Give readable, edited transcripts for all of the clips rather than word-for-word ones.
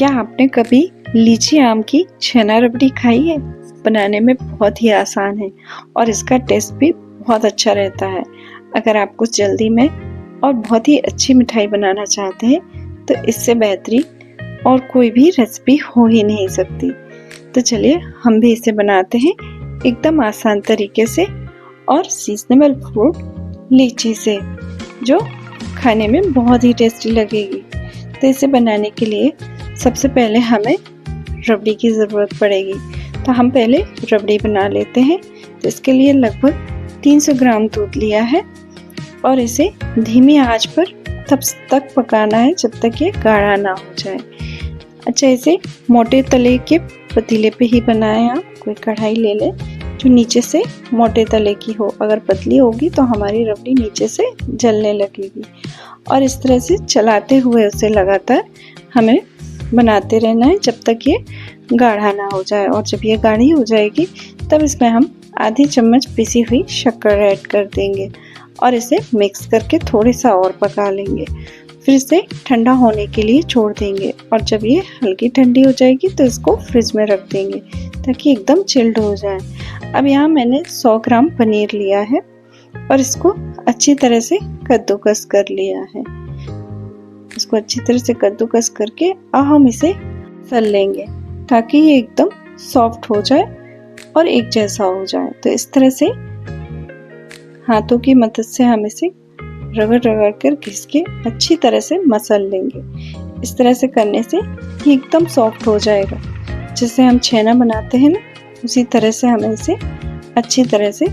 क्या आपने कभी लीची आम की छेना रबड़ी खाई है? बनाने में बहुत ही आसान है और इसका टेस्ट भी बहुत अच्छा रहता है। अगर आप कुछ जल्दी में और बहुत ही अच्छी मिठाई बनाना चाहते हैं तो इससे बेहतरीन और कोई भी रेसिपी हो ही नहीं सकती। तो चलिए हम भी इसे बनाते हैं एकदम आसान तरीके से और सीजनेबल फ्रूट लीची से, जो खाने में बहुत ही टेस्टी लगेगी। तो इसे बनाने के लिए सबसे पहले हमें रबड़ी की ज़रूरत पड़ेगी। तो हम पहले रबड़ी बना लेते हैं। तो इसके लिए लगभग 300 ग्राम दूध लिया है और इसे धीमी आंच पर तब तक पकाना है जब तक ये गाढ़ा ना हो जाए। अच्छा, इसे मोटे तले के पतीले पे ही बनाएं। आप कोई कढ़ाई ले लें जो नीचे से मोटे तले की हो। अगर पतली होगी तो हमारी रबड़ी नीचे से जलने लगेगी। और इस तरह से चलाते हुए उसे लगातार हमें बनाते रहना है जब तक ये गाढ़ा ना हो जाए। और जब ये गाढ़ी हो जाएगी तब इसमें हम आधी चम्मच पिसी हुई शक्कर ऐड कर देंगे और इसे मिक्स करके थोड़ा सा और पका लेंगे। फिर इसे ठंडा होने के लिए छोड़ देंगे और जब ये हल्की ठंडी हो जाएगी तो इसको फ्रिज में रख देंगे ताकि एकदम चिल्ड हो जाए। अब यहाँ मैंने 100 ग्राम पनीर लिया है और इसको अच्छी तरह से कद्दूकस कर लिया है। इसको अच्छी तरह से कद्दूकस करके अब हम इसे तल लेंगे ताकि ये एकदम सॉफ्ट हो जाए और एक जैसा हो जाए। तो इस तरह से हाथों की मदद से हम इसे रगड़ रगड़ कर घिस के अच्छी तरह से मसल लेंगे। इस तरह से करने से ये एकदम सॉफ्ट हो जाएगा। जैसे हम छेना बनाते हैं ना, उसी तरह से हमें इसे अच्छी तरह से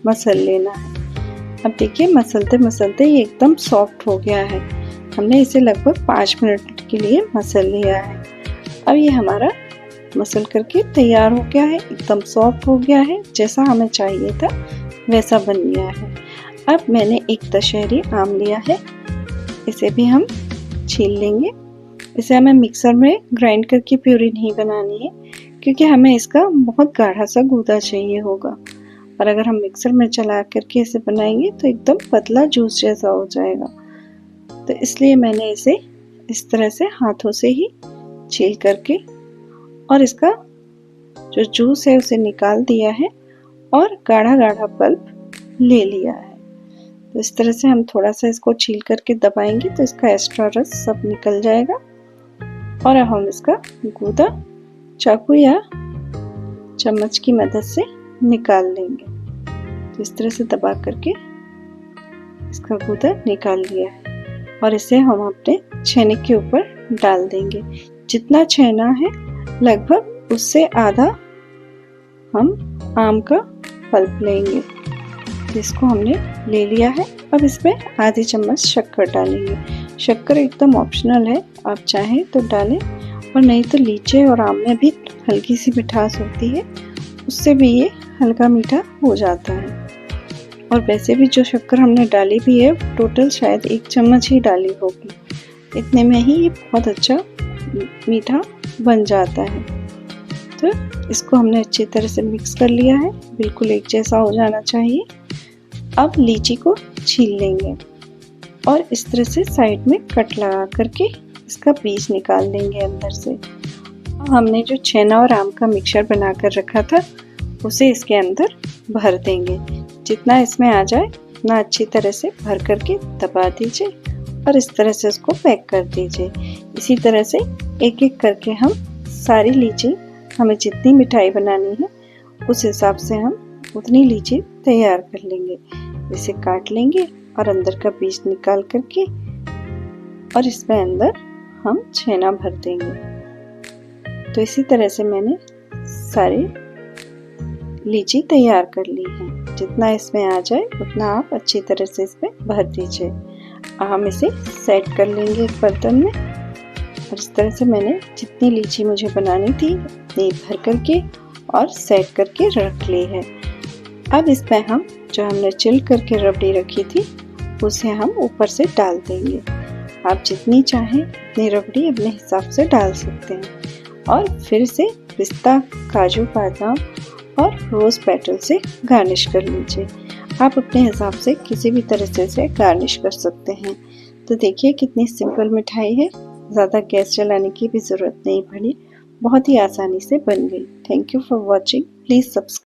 मसल लेना है। अब देखिए मसलते मसलते ये एकदम सॉफ्ट हो गया है। हमने इसे लगभग 5 मिनट के लिए मसल लिया है। अब ये हमारा मसल करके तैयार हो गया है, एकदम सॉफ्ट हो गया है, जैसा हमें चाहिए था वैसा बन गया है। अब मैंने एक दशहरी आम लिया है, इसे भी हम छील लेंगे। इसे हमें मिक्सर में ग्राइंड करके प्यूरी नहीं बनानी है क्योंकि हमें इसका बहुत गाढ़ा सा गूदा चाहिए होगा। और अगर हम मिक्सर में चला करके इसे बनाएंगे तो एकदम पतला जूस जैसा हो जाएगा। तो इसलिए मैंने इसे इस तरह से हाथों से ही छील करके और इसका जो जूस है उसे निकाल दिया है और गाढ़ा गाढ़ा पल्प ले लिया है। तो इस तरह से हम थोड़ा सा इसको छील करके दबाएंगे तो इसका एक्स्ट्रा रस सब निकल जाएगा और अब हम इसका गूदा चाकू या चम्मच की मदद से निकाल लेंगे। तो इस तरह से दबा करके इसका गूदा निकाल लिया है और इसे हम अपने छेने के ऊपर डाल देंगे। जितना छेना है लगभग उससे आधा हम आम का पल्प लेंगे। तो इसको हमने ले लिया है। अब इसमें आधी चम्मच शक्कर डालेंगे। शक्कर एकदम ऑप्शनल है, आप चाहें तो डालें और नहीं तो लीची और आम में भी हल्की सी मिठास होती है, उससे भी ये हल्का मीठा हो जाता है। और वैसे भी जो शक्कर हमने डाली भी है टोटल शायद 1 चम्मच ही डाली होगी, इतने में ही ये बहुत अच्छा मीठा बन जाता है। तो इसको हमने अच्छी तरह से मिक्स कर लिया है, बिल्कुल एक जैसा हो जाना चाहिए। अब लीची को छील लेंगे और इस तरह से साइड में कट लगा करके इसका बीज निकाल लेंगे अंदर से। हमने जो छेना और आम का मिक्सचर बनाकर रखा था उसे इसके अंदर भर देंगे। जितना इसमें आ जाए उतना अच्छी तरह से भर करके दबा दीजिए और इस तरह से उसको पैक कर दीजिए। इसी तरह से एक एक करके हम सारी लीची, हमें जितनी मिठाई बनानी है उस हिसाब से हम उतनी लीची तैयार कर लेंगे। इसे काट लेंगे और अंदर का बीज निकाल करके और इसमें अंदर हम छेना भर देंगे। तो इसी तरह से मैंने सारी लीची तैयार कर ली है। जितना इसमें आ जाए उतना आप अच्छी तरह से इसमें भर दीजिए। हम इसे सेट कर लेंगे एक बर्तन में और इस तरह से मैंने जितनी लीची मुझे बनानी थी उतनी भर करके और सेट करके रख ली है। अब इसमें हम जो हमने चिल करके रबड़ी रखी थी उसे हम ऊपर से डाल देंगे। आप जितनी चाहें उतनी रबड़ी अपने हिसाब से डाल सकते हैं और फिर से पिस्ता, काजू, बादाम और रोज़ पेटल से गार्निश कर लीजिए। आप अपने हिसाब से किसी भी तरह से इसे गार्निश कर सकते हैं। तो देखिए कितनी सिंपल मिठाई है, ज़्यादा गैस जलाने की भी ज़रूरत नहीं पड़ी। बहुत ही आसानी से बन गई। Thank you for watching. Please subscribe.